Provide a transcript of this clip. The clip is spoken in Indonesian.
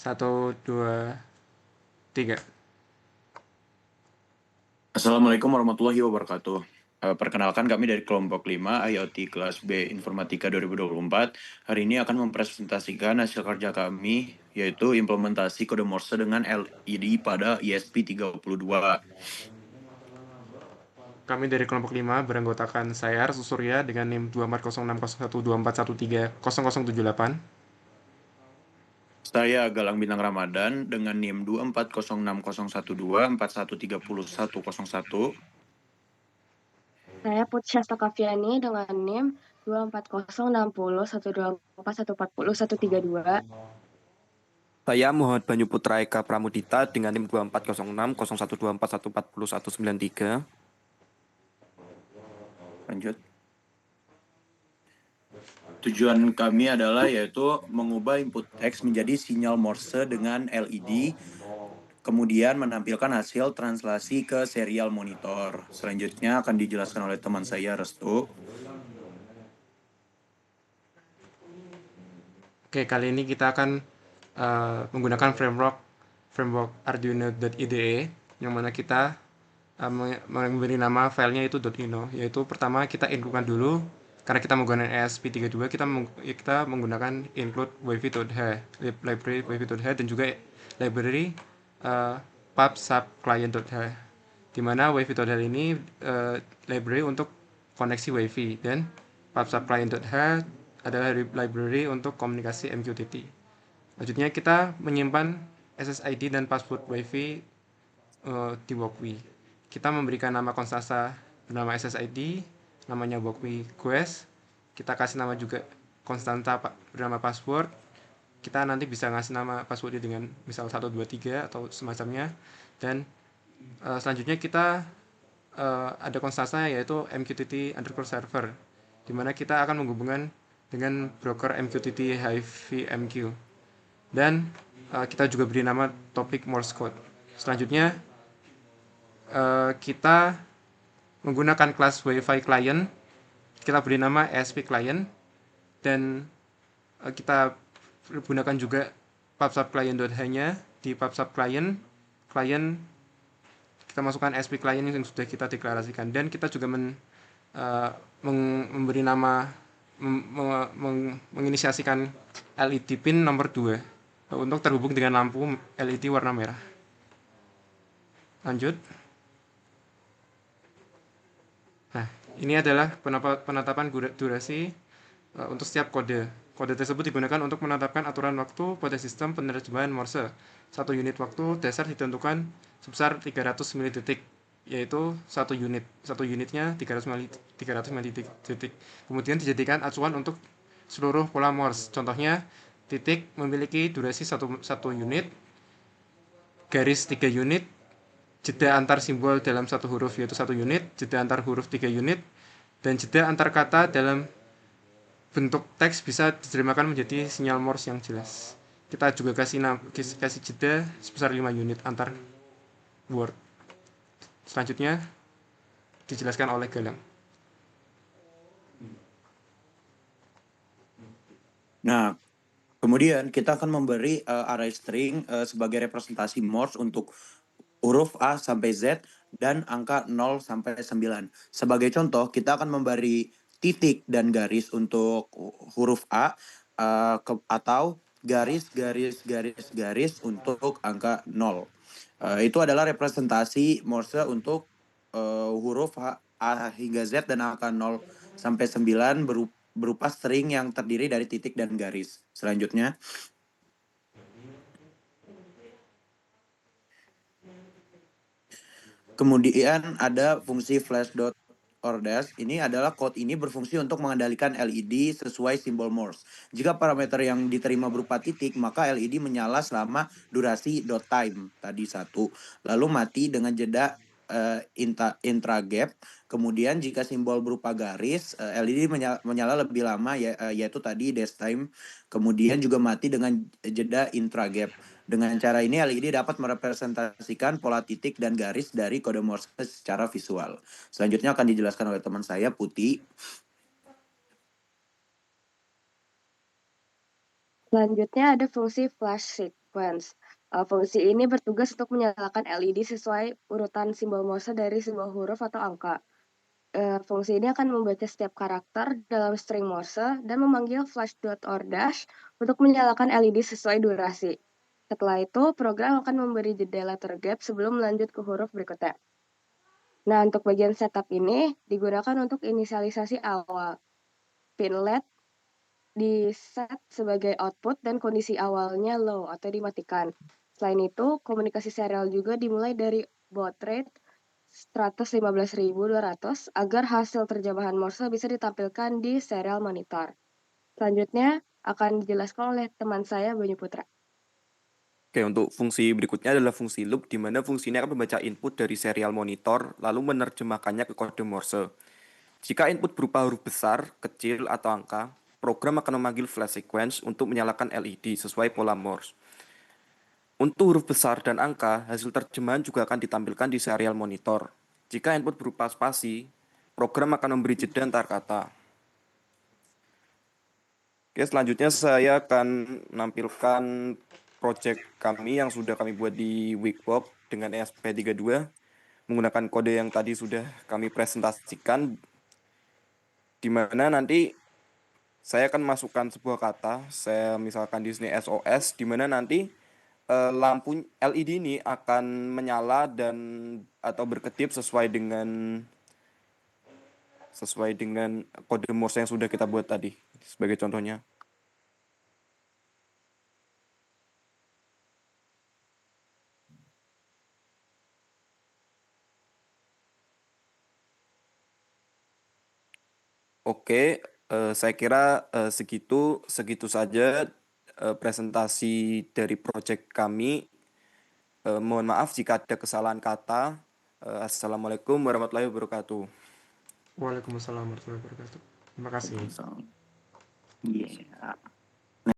Satu, dua, tiga. Assalamualaikum warahmatullahi wabarakatuh. Perkenalkan kami dari kelompok 5 IoT kelas B Informatika 2024. Hari ini akan mempresentasikan hasil kerja kami, yaitu implementasi kode Morse dengan LED pada ESP32. Kami dari kelompok 5 beranggotakan saya, Rasul Surya, dengan NIM 24060124124130078. Saya Galang Bintang Ramadan dengan NIM 240601241310101. Saya Putri Syasta Kaviani dengan NIM 240601241401302. Saya Muhammad Banyu Putra Eka Pramudita dengan NIM 240601241419193. Lanjut. Tujuan kami adalah yaitu mengubah input teks menjadi sinyal Morse dengan LED, kemudian menampilkan hasil translasi ke serial monitor. Selanjutnya akan dijelaskan oleh teman saya, Restu. Oke, kali ini kita akan menggunakan framework Arduino.IDE, yang mana kita memberi nama filenya itu .ino. Yaitu pertama kita include dulu, karena kita menggunakan ESP32, kita menggunakan include wifi.h, library wifi.h, dan juga library pub sub client.h, dimana wifi.h ini library untuk koneksi wifi, dan pub sub client.h adalah library untuk komunikasi MQTT. Selanjutnya kita menyimpan SSID dan password wifi di Walkwi. Kita memberikan nama konstanta bernama SSID, namanya Walkwi Quest. Kita kasih nama juga konstanta bernama password. Kita nanti bisa ngasih nama passwordnya dengan misal 1, 2, 3 atau semacamnya. Dan selanjutnya kita ada konstanta yaitu MQTT_server, di mana kita akan menghubungkan dengan broker MQTT HiveMQ. Dan kita juga beri nama topik Morse code. Selanjutnya kita menggunakan kelas Wi-Fi client, kita beri nama ESP client, dan kita gunakan juga pubsub client.h-nya. Di pubsub client kita masukkan ESP client yang sudah kita deklarasikan, dan kita juga memberi nama menginisiasikan LED pin nomor 2 untuk terhubung dengan lampu LED warna merah. Lanjut. Nah, ini adalah penetapan durasi untuk setiap kode. Kode tersebut digunakan untuk menetapkan aturan waktu pada sistem penerjemahan Morse. 1 unit waktu dasar ditentukan sebesar 300 mili-detik, yaitu 1 unit. 1 unitnya 300 mili-detik. Kemudian dijadikan acuan untuk seluruh pola Morse. Contohnya, titik memiliki durasi 1 unit, garis 3 unit, jeda antar simbol dalam 1 huruf yaitu 1 unit, jeda antar huruf 3 unit, dan jeda antar kata dalam bentuk teks bisa diterjemahkan menjadi sinyal Morse yang jelas. Kita juga kasih jeda sebesar 5 unit antar word. Selanjutnya dijelaskan oleh Galang. Nah, kemudian kita akan memberi array string sebagai representasi Morse untuk huruf A sampai Z dan angka 0 sampai 9. Sebagai contoh, kita akan memberi titik dan garis untuk huruf A atau garis untuk angka 0. Itu adalah representasi Morse untuk huruf A hingga Z dan angka 0 sampai 9 berupa string yang terdiri dari titik dan garis. Selanjutnya, kemudian ada fungsi flash.ordash. Ini adalah code ini berfungsi untuk mengendalikan LED sesuai simbol Morse. Jika parameter yang diterima berupa titik, maka LED menyala selama durasi .time tadi 1. Lalu mati dengan jeda intragap. Kemudian jika simbol berupa garis, LED menyala lebih lama, yaitu tadi dash time. Kemudian juga mati dengan jeda intragap. Dengan cara ini LED dapat merepresentasikan pola titik dan garis dari kode Morse secara visual. Selanjutnya akan dijelaskan oleh teman saya, Putih. Selanjutnya ada fungsi flashSheet. sequence. Fungsi ini bertugas untuk menyalakan LED sesuai urutan simbol Morse dari sebuah huruf atau angka. Fungsi ini akan membaca setiap karakter dalam string Morse dan memanggil flash.ordash untuk menyalakan LED sesuai durasi. Setelah itu, program akan memberi jeda letter gap sebelum melanjut ke huruf berikutnya. Nah, untuk bagian setup ini digunakan untuk inisialisasi awal. Pin LED di-set sebagai output dan kondisi awalnya low atau dimatikan. Selain itu, komunikasi serial juga dimulai dari baud rate 115.200 agar hasil terjemahan Morse bisa ditampilkan di serial monitor. Selanjutnya akan dijelaskan oleh teman saya, Banyu Putra. Oke, untuk fungsi berikutnya adalah fungsi loop, di mana fungsi ini akan membaca input dari serial monitor, lalu menerjemahkannya ke kode Morse. Jika input berupa huruf besar, kecil, atau angka, program akan memanggil flash sequence untuk menyalakan LED sesuai pola Morse. Untuk huruf besar dan angka, hasil terjemahan juga akan ditampilkan di serial monitor. Jika input berupa spasi, program akan memberi jeda antar kata. Oke, selanjutnya saya akan menampilkan project kami yang sudah kami buat di Wikbox dengan ESP32 menggunakan kode yang tadi sudah kami presentasikan, di mana nanti saya akan masukkan sebuah kata, saya misalkan di sini SOS, di mana nanti lampu LED ini akan menyala dan atau berkedip sesuai dengan kode Morse yang sudah kita buat tadi sebagai contohnya. Oke, saya kira segitu saja presentasi dari proyek kami. Mohon maaf jika ada kesalahan kata. Assalamualaikum warahmatullahi wabarakatuh. Waalaikumsalam warahmatullahi wabarakatuh. Terima kasih. Iya.